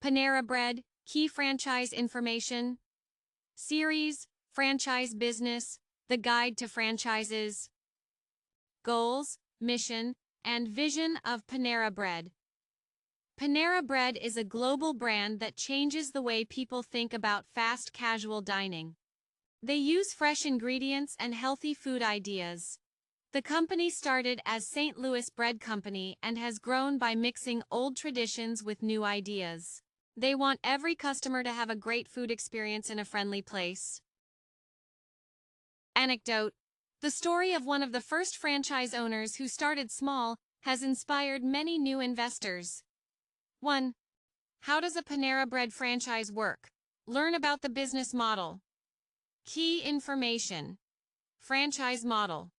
Panera Bread, Key Franchise Information. Series, Franchise Business, The Guide to Franchises. Goals, Mission, and Vision of Panera Bread. Panera Bread is a global brand that changes the way people think about fast casual dining. They use fresh ingredients and healthy food ideas. The company started as St. Louis Bread Company and has grown by mixing old traditions with new ideas. They want every customer to have a great food experience in a friendly place. Anecdote: the story of one of the first franchise owners who started small has inspired many new investors. 1. How does a Panera Bread franchise work? Learn about the business model. Key information. Franchise model.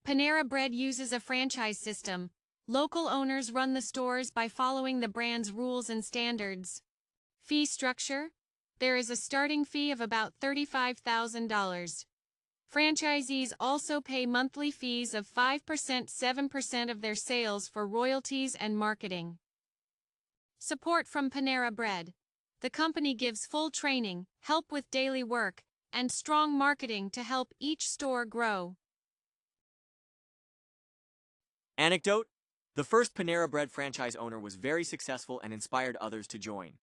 Panera Bread uses a franchise system. Local owners run the stores by following the brand's rules and standards. Fee structure: there is a starting fee of about $35,000. Franchisees also pay monthly fees of 5%, 7% of their sales for royalties and marketing. Support from Panera Bread. The company gives full training, help with daily work, and strong marketing to help each store grow. Anecdote: the first Panera Bread franchise owner was very successful and inspired others to join.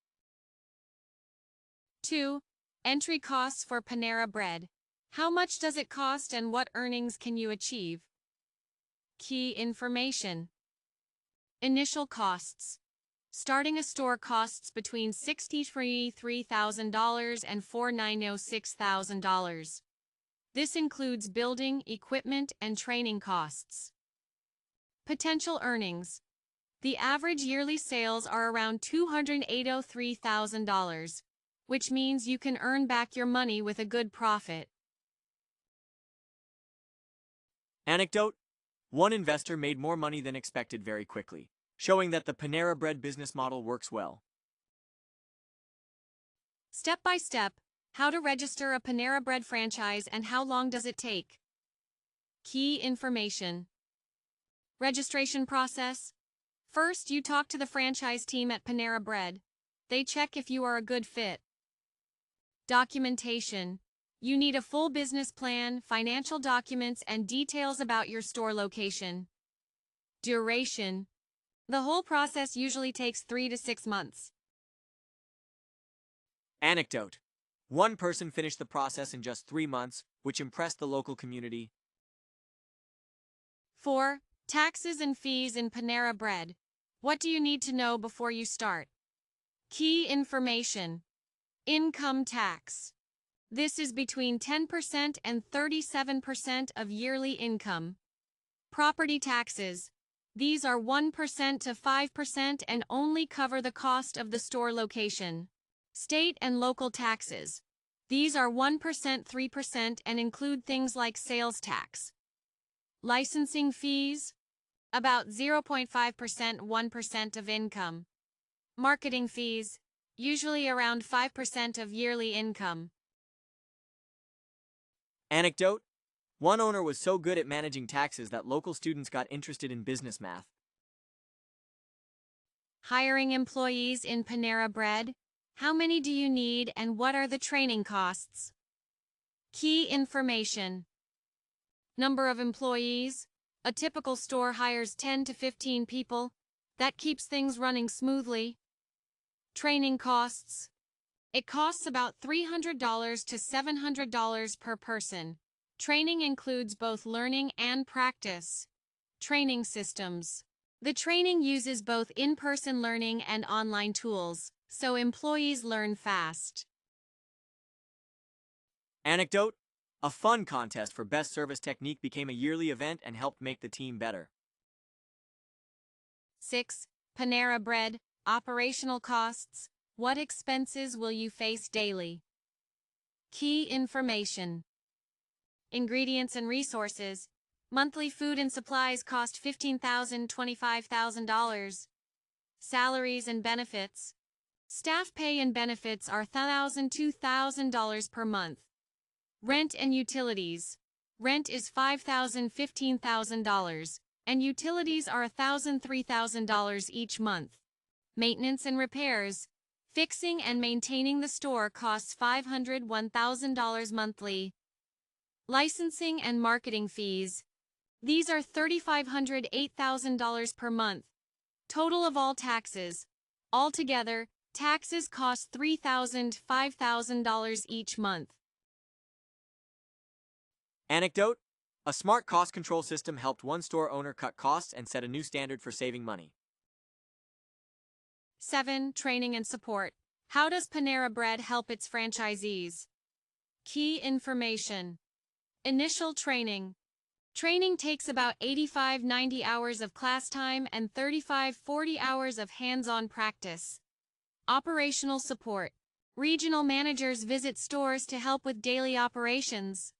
2. Entry costs for Panera Bread. How much does it cost and what earnings can you achieve? Key information. Initial costs. Starting a store costs between $63,000 and $496,000. This includes building, equipment, and training costs. Potential earnings. The average yearly sales are around $283,000, which means you can earn back your money with a good profit. Anecdote: one investor made more money than expected very quickly, showing that the Panera Bread business model works well. Step by step, how to register a Panera Bread franchise and how long does it take? Key information. Registration process. First, you talk to the franchise team at Panera Bread. They check if you are a good fit. Documentation. You need a full business plan, financial documents, and details about your store location. Duration. The whole process usually takes 3 to 6 months. Anecdote: one person finished the process in just 3 months, which impressed the local community. 4. Taxes and fees in Panera Bread. What do you need to know before you start? Key information. Income tax. This is between 10% and 37% of yearly income. Property taxes. These are 1% to 5% and only cover the cost of the store location. State and local taxes. These are 1%, 3% and include things like sales tax. Licensing fees. About 0.5%, 1% of income. Marketing fees. Usually around 5% of yearly income. Anecdote: one owner was so good at managing taxes that local students got interested in business math. Hiring employees in Panera Bread. How many do you need and what are the training costs? Key information. Number of employees. A typical store hires 10 to 15 people. That keeps things running smoothly. Training costs. It costs about $300 to $700 per person. Training includes both learning and practice. Training systems. The training uses both in-person learning and online tools, so employees learn fast. Anecdote: a fun contest for best service technique became a yearly event and helped make the team better. 6. Panera Bread. Operational costs. What expenses will you face daily? Key information. Ingredients and resources. Monthly food and supplies cost $15,000 to $25,000. Salaries and benefits. Staff pay and benefits are $1,000 to $2,000 per month. Rent and utilities. Rent is $5,000 to $15,000, and utilities are $1,000 to $3,000 each month. Maintenance and repairs. Fixing and maintaining the store costs $501,000 monthly. Licensing and marketing fees. These are $3,500 $8,000 per month. Total of all taxes. Altogether, taxes cost $3,000 $5,000 each month. Anecdote: a smart cost control system helped one store owner cut costs and set a new standard for saving money. 7. Training and support. How does Panera Bread help its franchisees? Key information. Initial training. Training takes about 85-90 hours of class time and 35-40 hours of hands-on practice. Operational support. Regional managers visit stores to help with daily operations.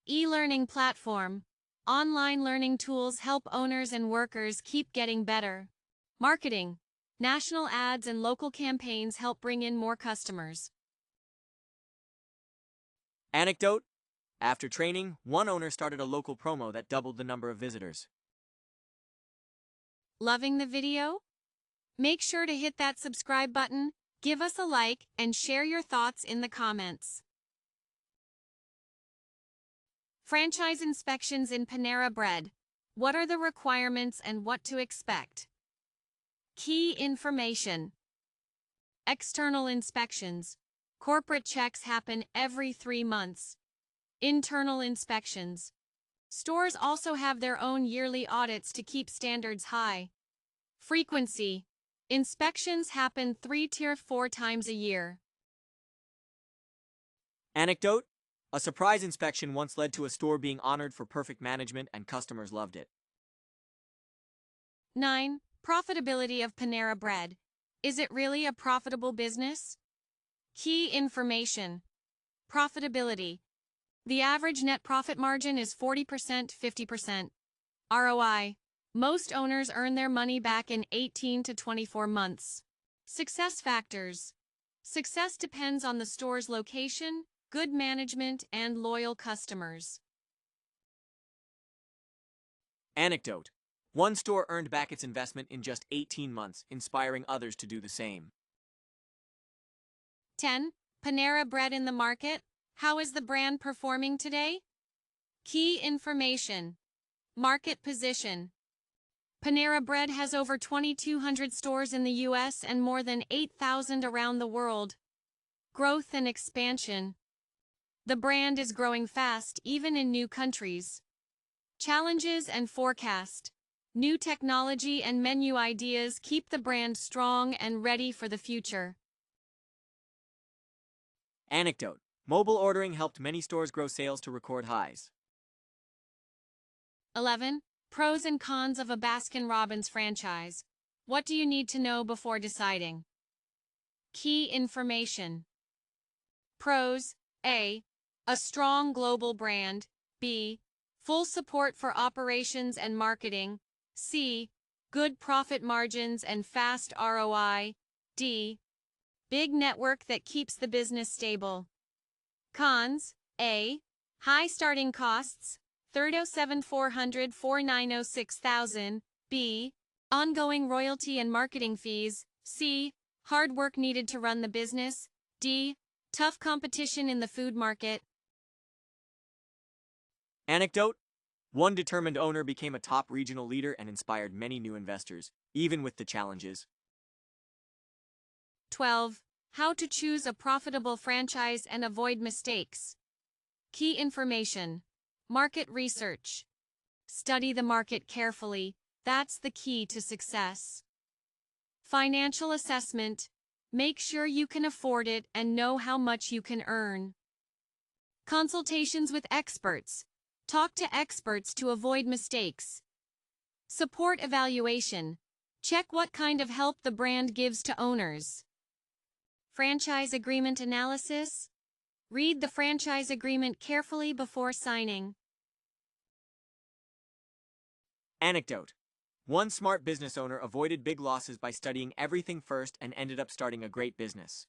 E-learning platform. Online learning tools help owners and workers keep getting better. Marketing. National ads and local campaigns help bring in more customers. Anecdote: after training, one owner started a local promo that doubled the number of visitors. Loving the video? Make sure to hit that subscribe button, give us a like, and share your thoughts in the comments. Franchise inspections in Panera Bread. What are the requirements and what to expect? Key information. External inspections. Corporate checks happen every 3 months. Internal inspections. Stores also have their own yearly audits to keep standards high. Frequency. Inspections happen 3-4 times a year. Anecdote: a surprise inspection once led to a store being honored for perfect management and customers loved it. 9. Profitability of Panera Bread. Is it really a profitable business? Key information. Profitability. The average net profit margin is 40% 50%. ROI. Most owners earn their money back in 18 to 24 months. Success factors. Success depends on the store's location, good management, and loyal customers. Anecdote: one store earned back its investment in just 18 months, inspiring others to do the same. 10. Panera Bread in the market. How is the brand performing today? Key information. Market position. Panera Bread has over 2,200 stores in the U.S. and more than 8,000 around the world. Growth and expansion. The brand is growing fast, even in new countries. Challenges and forecast. New technology and menu ideas keep the brand strong and ready for the future. Anecdote: mobile ordering helped many stores grow sales to record highs. 11. Pros and cons of a Baskin-Robbins franchise. What do you need to know before deciding? Key information. Pros. A. A strong global brand. B. Full support for operations and marketing. C. Good profit margins and fast ROI. D. Big network that keeps the business stable. Cons. A. High starting costs. $37,400 $49,006. B. Ongoing royalty and marketing fees. C. Hard work needed to run the business. D. Tough competition in the food market. Anecdote: one determined owner became a top regional leader and inspired many new investors, even with the challenges. 12. How to choose a profitable franchise and avoid mistakes. Key information. Market research. Study the market carefully. That's the key to success. Financial assessment. Make sure you can afford it and know how much you can earn. Consultations with experts. Talk to experts to avoid mistakes. Support evaluation. Check what kind of help the brand gives to owners. Franchise agreement analysis. Read the franchise agreement carefully before signing. Anecdote: one smart business owner avoided big losses by studying everything first and ended up starting a great business.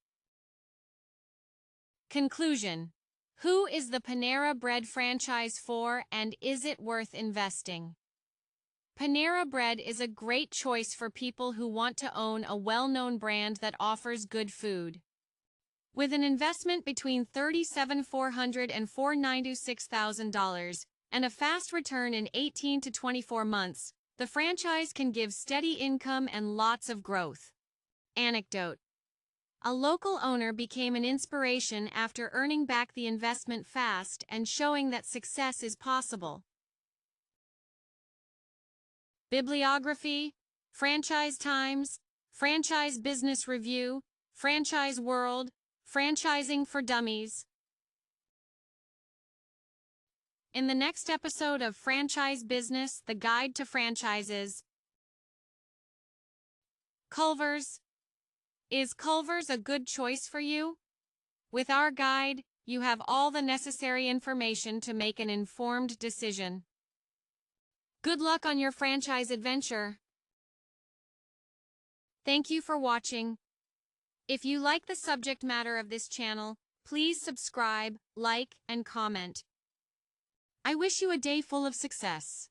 Conclusion. Who is the Panera Bread franchise for and is it worth investing? Panera Bread is a great choice for people who want to own a well-known brand that offers good food. With an investment between $37,400 and $496,000 and a fast return in 18 to 24 months, the franchise can give steady income and lots of growth. Anecdote: a local owner became an inspiration after earning back the investment fast and showing that success is possible. Bibliography: Franchise Times, Franchise Business Review, Franchise World, Franchising for Dummies. In the next episode of Franchise Business, the Guide to Franchises. Culver's. Is Culver's a good choice for you? With our guide, you have all the necessary information to make an informed decision. Good luck on your franchise adventure. Thank you for watching. If you like the subject matter of this channel, please subscribe, like, and comment. I wish you a day full of success.